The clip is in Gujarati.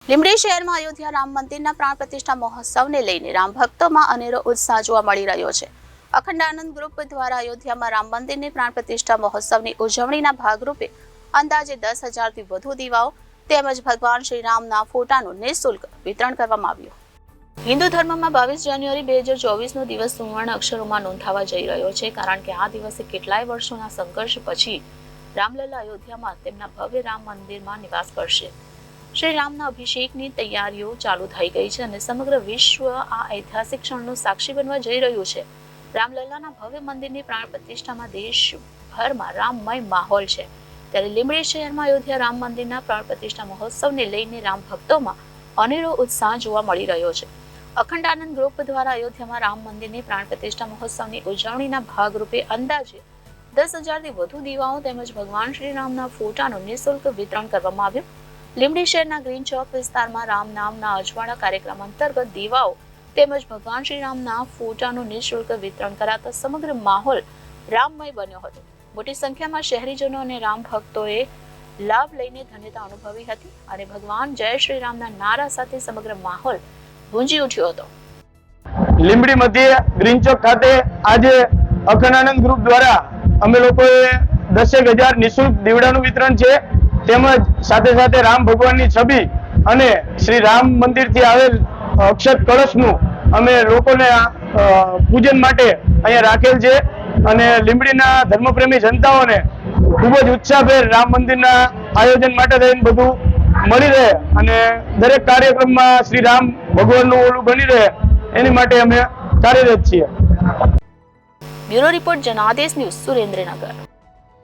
લીંબડી શહેરમાં અયોધ્યા રામ મંદિરના પ્રાણ પ્રતિષ્ઠા મહોત્સવને લઈને રામ ભક્તોમાં અનેરો ઉત્સાહ જોવા મળી રહ્યો છે। અખંડ આનંદ ગ્રુપ દ્વારા અયોધ્યામાં રામ મંદિરની પ્રાણ પ્રતિષ્ઠા મહોત્સવની ઉજવણીના ભાગરૂપે અંદાજે 10,000થી વધુ દીવાઓ તેમજ ભગવાન શ્રી રામના ફોટાનું નિઃશુલ્ક વિતરણ કરવામાં આવ્યું। હિન્દુ ધર્મમાં 22 જાન્યુઆરી 2024નો દિવસ સુવર્ણ અક્ષરોમાં નોંધાવા જઈ રહ્યો છે, કારણ કે આ દિવસે કેટલાય વર્ષોના સંઘર્ષ પછી રામલલ્લા અયોધ્યામાં તેમના ભવ્ય રામ મંદિરમાં નિવાસ કરશે। શ્રી રામના અભિષેકની તૈયારીઓ ચાલુ થઈ ગઈ છે અને સમગ્ર વિશ્વ આ ઐતિહાસિક ક્ષણનું સાક્ષી બનવા જઈ રહ્યું છે। રામલલ્લાના ભવ્ય મંદિરની પ્રાણ પ્રતિષ્ઠામાં દેશભરમાં રામમય માહોલ છે, ત્યારે લીંબડી શહેરમાં અયોધ્યા રામ મંદિરના પ્રાણ પ્રતિષ્ઠા મહોત્સવને લઈને રામ ભક્તોમાં અનેરો ઉત્સાહ જોવા મળી રહ્યો છે। અખંડ આનંદ ગ્રુપ દ્વારા અયોધ્યામાં રામ મંદિરની પ્રાણ પ્રતિષ્ઠા મહોત્સવની ઉજવણીના ભાગરૂપે અંદાજે 10,000થી વધુ દીવાઓ તેમજ ભગવાન શ્રી રામના ફોટાનું નિઃશુલ્ક વિતરણ કરવામાં આવ્યું। લીંબડી શહેરના ગ્રીન ચોક વિસ્તારમાં રામ નામના અજવાળા કાર્યક્રમ અંતર્ગત દીવાઓ તેમજ ભગવાન શ્રી રામના ફોટાનું નિઃશુલ્ક વિતરણ કરાતા સમગ્ર માહોલ રામમય બન્યો હતો। મોટી સંખ્યામાં શહેરીજનો અને રામ ભક્તોએ લાભ લઈને ધન્યતા અનુભવી હતી અને ભગવાન જય શ્રી રામના નારા સાથે સમગ્ર માહોલ ગુંજી ઉઠ્યો હતો। લીંબડી મધ્ય ગ્રીન ચોક ખાતે આજે અખંડ આનંદ ગ્રુપ દ્વારા અમે લોકોએ 10,000 નિઃશુલ્ક દીવડાનું વિતરણ છે, તેમજ સાથે સાથે રામ ભગવાનની છબી અને શ્રી રામ મંદિરથી આવેલ અક્ષત કળશનું અમે લોકોને પૂજન માટે અહીંયા રાખેલ છે અને લીંબડીના ધર્મપ્રેમી જનતાઓને ખૂબ જ ઉત્સાહભેર રામ મંદિરના આયોજન માટે થઈને બધું મળી રહે અને દરેક કાર્યક્રમમાં શ્રી રામ ભગવાનનું ઓલું બની રહે એની માટે અમે કાર્યરત છીએ। Bureau report Janadesh news, Surendranagar.